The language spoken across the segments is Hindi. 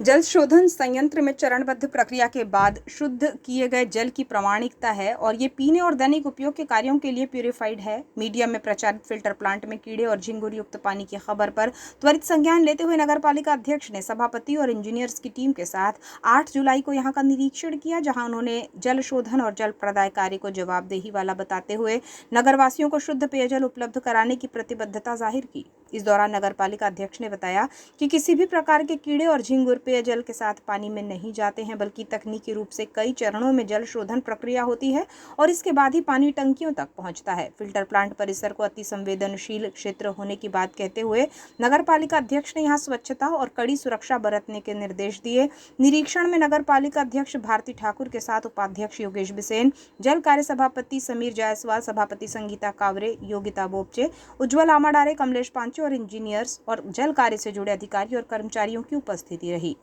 जल शोधन संयंत्र में चरणबद्ध प्रक्रिया के बाद शुद्ध किए गए जल की प्रामाणिकता है और ये पीने और दैनिक उपयोग के कार्यों के लिए प्यूरिफाइड है। मीडिया में प्रचारित फिल्टर प्लांट में कीड़े और झिंगुर युक्त पानी की खबर पर त्वरित संज्ञान लेते हुए नगरपालिका अध्यक्ष ने सभापति और इंजीनियर्स की टीम के साथ 8 जुलाई को यहां का निरीक्षण किया, जहां उन्होंने जल शोधन और जल प्रदाय कार्य को जवाबदेही वाला बताते हुए नगरवासियों को शुद्ध पेयजल उपलब्ध कराने की प्रतिबद्धता जाहिर की। इस दौरान नगरपालिका अध्यक्ष ने बताया कि किसी भी प्रकार के कीड़े और झिंगुर पेयजल के साथ पानी में नहीं जाते हैं, बल्कि तकनीकी रूप से कई चरणों में जल शोधन प्रक्रिया होती है और इसके बाद ही पानी टंकियों तक पहुंचता है। फिल्टर प्लांट परिसर को अति संवेदनशील क्षेत्र होने की बात कहते हुए नगरपालिका अध्यक्ष ने यहां स्वच्छता और कड़ी सुरक्षा बरतने के निर्देश दिए। निरीक्षण में नगरपालिका अध्यक्ष भारती ठाकुर के साथ उपाध्यक्ष योगेश बिसेन, जल कार्य सभापति समीर जायसवाल, सभापति संगीता कावरे, योगिता बोपचे, उज्ज्वल आमाडारे, कमलेश पांचे और इंजीनियर्स और जल कार्य से जुड़े अधिकारी और कर्मचारियों की उपस्थिति रही।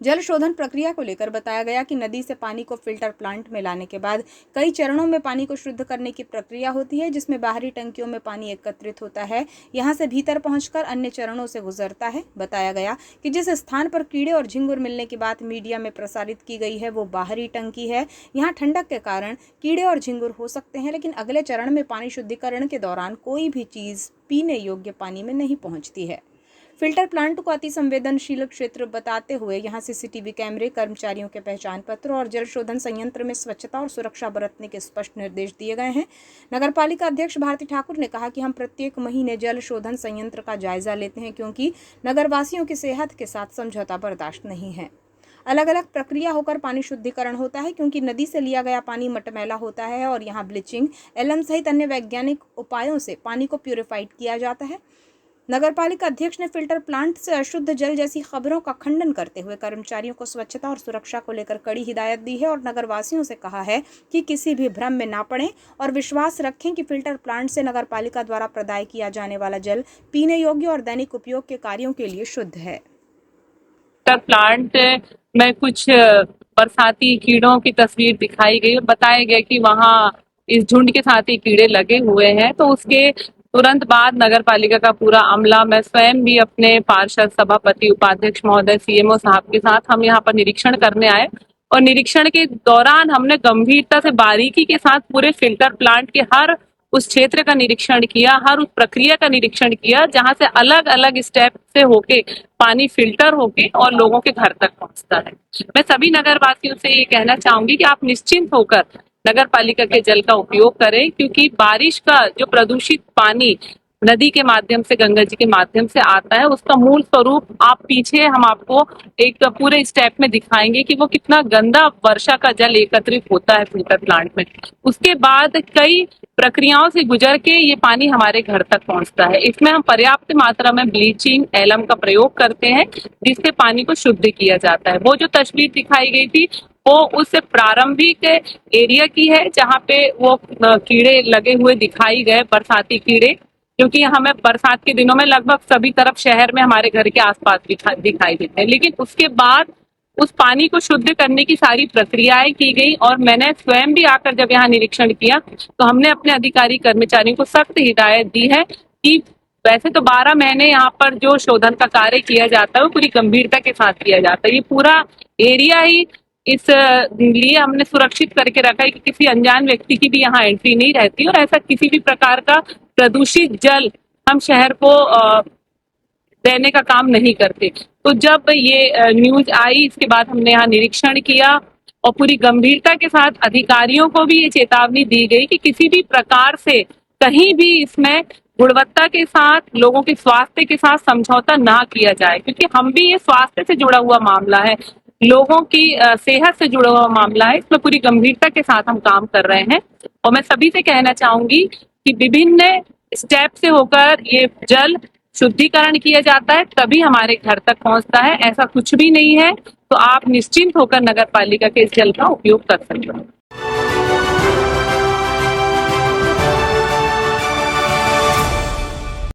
जल शोधन प्रक्रिया को लेकर बताया गया कि नदी से पानी को फिल्टर प्लांट में लाने के बाद कई चरणों में पानी को शुद्ध करने की प्रक्रिया होती है, जिसमें बाहरी टंकियों में पानी एकत्रित होता है, यहां से भीतर पहुंचकर अन्य चरणों से गुजरता है। बताया गया कि जिस स्थान पर कीड़े और झिंगुर मिलने की बात मीडिया में प्रसारित की गई है वो बाहरी टंकी है। यहाँ ठंडक के कारण कीड़े और झिंगुर हो सकते हैं, लेकिन अगले चरण में पानी शुद्धिकरण के दौरान कोई भी चीज पीने योग्य पानी में नहीं पहुंचती है। फिल्टर प्लांट को अति संवेदनशील क्षेत्र बताते हुए यहां सीसीटीवी कैमरे, कर्मचारियों के पहचान पत्र और जल शोधन संयंत्र में स्वच्छता और सुरक्षा बरतने के स्पष्ट निर्देश दिए गए हैं। नगरपालिका अध्यक्ष भारती ठाकुर ने कहा कि हम प्रत्येक महीने जल शोधन संयंत्र का जायजा लेते हैं, क्योंकि नगरवासियों की सेहत के साथ समझौता बर्दाश्त नहीं है। अलग अलग प्रक्रिया होकर पानी शुद्धिकरण होता है, क्योंकि नदी से लिया गया पानी मटमैला होता है और यहाँ ब्लीचिंग, एलएम सहित अन्य वैज्ञानिक उपायों से पानी को प्यूरिफाइड किया जाता है। नगरपालिका अध्यक्ष ने फिल्टर प्लांट से अशुद्ध जल जैसी खबरों का खंडन करते हुए कर्मचारियों को स्वच्छता और सुरक्षा को लेकर कड़ी हिदायत दी है और नगरवासियों से कहा है कि किसी भी भ्रम में ना पड़ें और विश्वास रखें कि फिल्टर प्लांट से नगरपालिका द्वारा प्रदाय किया जाने वाला जल पीने योग्य और दैनिक उपयोग के कार्यों के लिए शुद्ध है। फिल्टर प्लांट में कुछ बरसाती कीड़ों की तस्वीर दिखाई गई और बताया गया कि वहाँ इस झुंड के साथ ही कीड़े लगे हुए हैं। तो उसके तुरंत बाद नगर पालिका का पूरा अमला, मैं स्वयं भी अपने पार्षद, सभापति, उपाध्यक्ष महोदय, सीएमओ साहब के साथ हम यहाँ पर निरीक्षण करने आए और निरीक्षण के दौरान हमने गंभीरता से, बारीकी के साथ पूरे फिल्टर प्लांट के हर उस क्षेत्र का निरीक्षण किया, हर उस प्रक्रिया का निरीक्षण किया जहां से अलग अलग स्टेप से होके पानी फिल्टर होके और लोगों के घर तक पहुंचता है। मैं सभी नगरवासियों से ये कहना चाहूंगी कि आप निश्चिंत होकर नगर पालिका के जल का उपयोग करें, क्योंकि बारिश का जो प्रदूषित पानी नदी के माध्यम से, गंगा जी के माध्यम से आता है, उसका मूल स्वरूप आप पीछे हम आपको एक पूरे स्टेप में दिखाएंगे कि वो कितना गंदा वर्षा का जल एकत्रित होता है फिल्टर प्लांट में। उसके बाद कई प्रक्रियाओं से गुजर के ये पानी हमारे घर तक पहुंचता है। इसमें हम पर्याप्त मात्रा में ब्लीचिंग, एलम का प्रयोग करते हैं, जिससे पानी को शुद्ध किया जाता है। वो जो तस्वीर दिखाई गई थी वो उस प्रारंभिक एरिया की है जहाँ पे वो कीड़े लगे हुए दिखाई गए, बरसाती कीड़े, क्योंकि हमें बरसात के दिनों में लगभग सभी तरफ शहर में हमारे घर के आसपास दिखाई देते हैं। लेकिन उसके बाद उस पानी को शुद्ध करने की सारी प्रक्रियाएं की गई और मैंने स्वयं भी आकर जब यहाँ निरीक्षण किया तो हमने अपने अधिकारी कर्मचारियों को सख्त हिदायत दी है कि वैसे तो 12 महीने यहाँ पर जो शोधन का कार्य किया जाता है वो पूरी गंभीरता के साथ किया जाता है। ये पूरा एरिया ही इस लिए हमने सुरक्षित करके रखा है कि किसी अनजान व्यक्ति की भी यहाँ एंट्री नहीं रहती और ऐसा किसी भी प्रकार का प्रदूषित जल हम शहर को देने का काम नहीं करते। तो जब ये न्यूज आई, इसके बाद हमने यहाँ निरीक्षण किया और पूरी गंभीरता के साथ अधिकारियों को भी ये चेतावनी दी गई कि किसी भी प्रकार से कहीं भी इसमें गुणवत्ता के साथ, लोगों के स्वास्थ्य के साथ समझौता ना किया जाए, क्योंकि हम भी ये स्वास्थ्य से जुड़ा हुआ मामला है, लोगों की सेहत से जुड़ा हुआ मामला है। इसमें पूरी गंभीरता के साथ हम काम कर रहे हैं और मैं सभी से कहना चाहूंगी कि विभिन्न स्टेप से होकर ये जल शुद्धिकरण किया जाता है, तभी हमारे घर तक पहुंचता है। ऐसा कुछ भी नहीं है, तो आप निश्चिंत होकर नगर पालिका के इस जल का उपयोग कर सकते हैं।